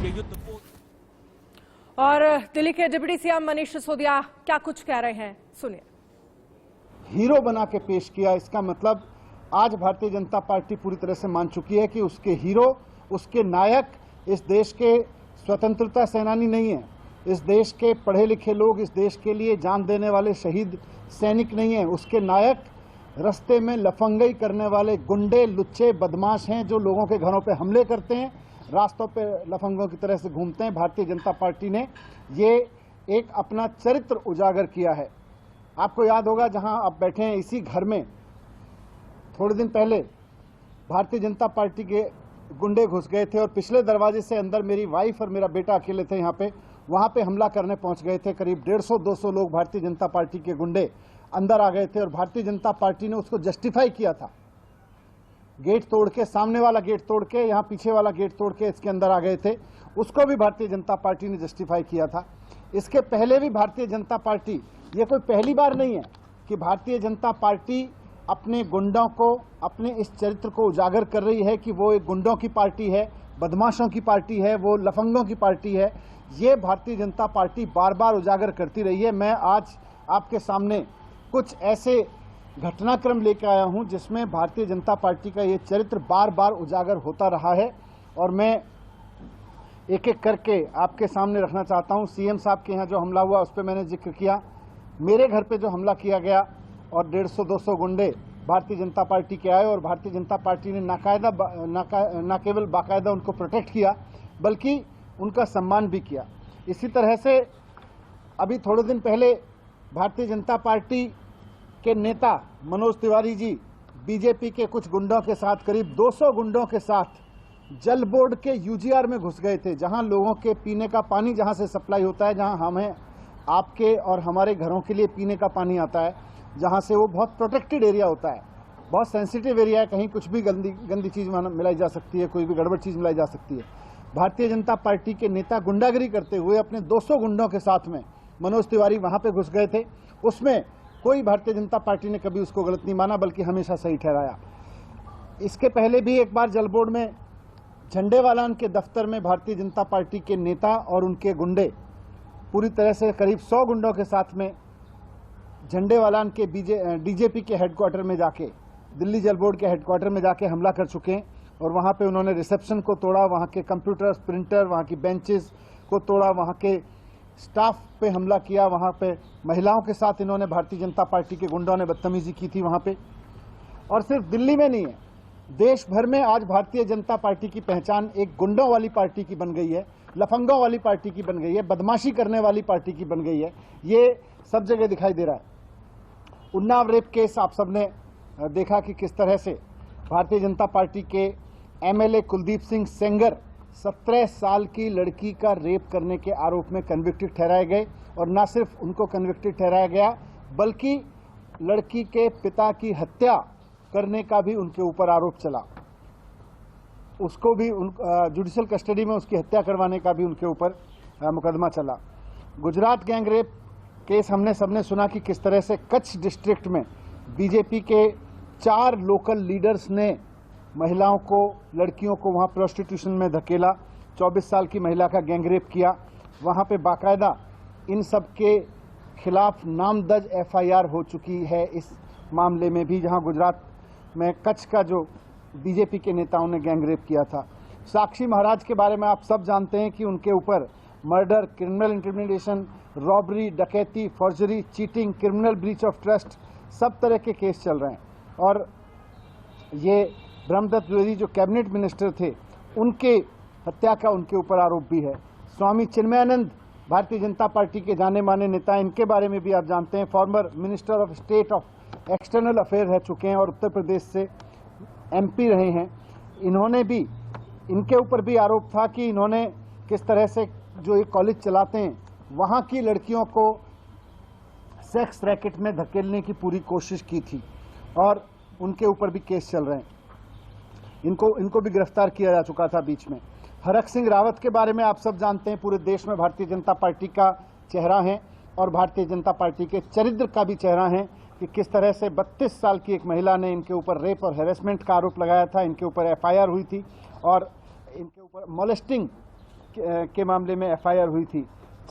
ये युद्ध। और दिल्ली के डिप्टी सीएम मनीष सिसोदिया क्या कुछ कह रहे हैं, सुनिए। हीरो बना के पेश किया, इसका मतलब आज भारतीय जनता पार्टी पूरी तरह से मान चुकी है कि उसके हीरो, उसके नायक इस देश के स्वतंत्रता सेनानी नहीं है, इस देश के पढ़े लिखे लोग, इस देश के लिए जान देने वाले शहीद सैनिक नहीं है। उसके नायक रास्ते में लफंगई करने वाले गुंडे, लुच्चे, बदमाश हैं जो लोगों के घरों पे हमले करते हैं, रास्तों पे लफंगों की तरह से घूमते हैं। भारतीय जनता पार्टी ने ये एक अपना चरित्र उजागर किया है। आपको याद होगा जहां आप बैठे हैं इसी घर में थोड़े दिन पहले भारतीय जनता पार्टी के गुंडे घुस गए थे और पिछले दरवाजे से अंदर मेरी वाइफ और मेरा बेटा अकेले थे यहाँ पे, वहां पे हमला करने पहुंच गए थे। करीब 150-200 लोग भारतीय जनता पार्टी के गुंडे अंदर आ गए थे और भारतीय जनता पार्टी ने उसको जस्टिफाई किया था। गेट तोड़ के, सामने वाला गेट तोड़ के, यहाँ पीछे वाला गेट तोड़ के इसके अंदर आ गए थे, उसको भी भारतीय जनता पार्टी ने जस्टिफाई किया था। इसके पहले भी भारतीय जनता पार्टी, ये कोई पहली बार नहीं है कि भारतीय जनता पार्टी अपने गुंडों को, अपने इस चरित्र को उजागर कर रही है कि वो एक गुंडों की पार्टी है, बदमाशों की पार्टी है, वो लफंगों की पार्टी है। ये भारतीय जनता पार्टी बार बार उजागर करती रही है। मैं आज आपके सामने कुछ ऐसे घटनाक्रम लेकर आया हूं जिसमें भारतीय जनता पार्टी का ये चरित्र बार बार उजागर होता रहा है और मैं एक एक करके आपके सामने रखना चाहता हूं। सीएम साहब के यहाँ जो हमला हुआ उस पर मैंने जिक्र किया, मेरे घर पे जो हमला किया गया और 150-200 गुंडे भारतीय जनता पार्टी के आए और भारतीय जनता पार्टी ने ना केवल बाकायदा उनको प्रोटेक्ट किया बल्कि उनका सम्मान भी किया। इसी तरह से अभी थोड़े दिन पहले भारतीय जनता पार्टी के नेता मनोज तिवारी जी बीजेपी के कुछ गुंडों के साथ, करीब 200 गुंडों के साथ जल बोर्ड के यूजीआर में घुस गए थे, जहां लोगों के पीने का पानी जहां से सप्लाई होता है, जहां हमें आपके और हमारे घरों के लिए पीने का पानी आता है, जहां से वो बहुत प्रोटेक्टेड एरिया होता है, बहुत सेंसिटिव एरिया है, कहीं कुछ भी गंदी चीज़ मिलाई जा सकती है, कोई भी गड़बड़ चीज़ मिलाई जा सकती है। भारतीय जनता पार्टी के नेता गुंडागिरी करते हुए अपने 200 गुंडों के साथ में मनोज तिवारी वहां पे घुस गए थे। उसमें कोई भारतीय जनता पार्टी ने कभी उसको गलत नहीं माना बल्कि हमेशा सही ठहराया। इसके पहले भी एक बार जल बोर्ड में झंडेवालान के दफ्तर में भारतीय जनता पार्टी के नेता और उनके गुंडे पूरी तरह से करीब 100 गुंडों के साथ में झंडेवालान के डीजेपी के हेडक्वार्टर में जाके, दिल्ली जल बोर्ड के हेडक्वार्टर में जाके हमला कर चुके हैं और वहाँ पे उन्होंने रिसेप्शन को तोड़ा, वहाँ के कंप्यूटर्स, प्रिंटर, वहाँ की बेंचेस को तोड़ा, वहाँ के स्टाफ पे हमला किया, वहाँ पे महिलाओं के साथ इन्होंने, भारतीय जनता पार्टी के गुंडों ने बदतमीजी की थी वहाँ पे। और सिर्फ दिल्ली में नहीं है, देश भर में आज भारतीय जनता पार्टी की पहचान एक गुंडों वाली पार्टी की बन गई है, लफंगों वाली पार्टी की बन गई है, बदमाशी करने वाली पार्टी की बन गई है। ये सब जगह दिखाई दे रहा है। उन्नाव रेप केस आप सबने देखा कि किस तरह से भारतीय जनता पार्टी के एमएलए कुलदीप सिंह सेंगर 17 साल की लड़की का रेप करने के आरोप में कन्विक्टेड ठहराए गए और न सिर्फ उनको कन्विक्टेड ठहराया गया बल्कि लड़की के पिता की हत्या करने का भी उनके ऊपर आरोप चला, उसको भी जुडिशियल कस्टडी में उसकी हत्या करवाने का भी उनके ऊपर मुकदमा चला। गुजरात गैंग रेप केस हमने सबने सुना कि किस तरह से कच्छ डिस्ट्रिक्ट में बीजेपी के 4 लोकल लीडर्स ने महिलाओं को, लड़कियों को वहां प्रोस्टिट्यूशन में धकेला, 24 साल की महिला का गैंग रेप किया। वहां पे बाकायदा इन सब के खिलाफ नामदर्ज एफआईआर हो चुकी है इस मामले में भी, जहां गुजरात में कच्छ का जो बीजेपी के नेताओं ने गैंग रेप किया था। साक्षी महाराज के बारे में आप सब जानते हैं कि उनके ऊपर मर्डर, क्रिमिनल इंटिमिडेशन, रॉबरी, डकैती, forgery, cheating, criminal breach of trust, सब तरह के केस चल रहे हैं। और ये ब्रह्मदत्त द्विवेदी जो कैबिनेट मिनिस्टर थे, उनके हत्या का उनके ऊपर आरोप भी है। स्वामी चिन्मयानंद भारतीय जनता पार्टी के जाने माने नेता, इनके बारे में भी आप जानते हैं, former minister of state of external affair रह चुके हैं और उत्तर प्रदेश से एमपी रहे हैं। इन्होंने भी, इनके ऊपर भी आरोप था कि इन्होंने किस तरह से जो ये कॉलेज चलाते हैं वहाँ की लड़कियों को सेक्स रैकेट में धकेलने की पूरी कोशिश की थी और उनके ऊपर भी केस चल रहे हैं। इनको भी गिरफ्तार किया जा चुका था बीच में। हरक सिंह रावत के बारे में आप सब जानते हैं, पूरे देश में भारतीय जनता पार्टी का चेहरा है और भारतीय जनता पार्टी के चरित्र का भी चेहरा है कि किस तरह से 32 साल की एक महिला ने इनके ऊपर रेप और हैरेसमेंट का आरोप लगाया था, इनके ऊपर एफआईआर हुई थी और इनके ऊपर मोलेस्टिंग के मामले में एफआईआर हुई थी,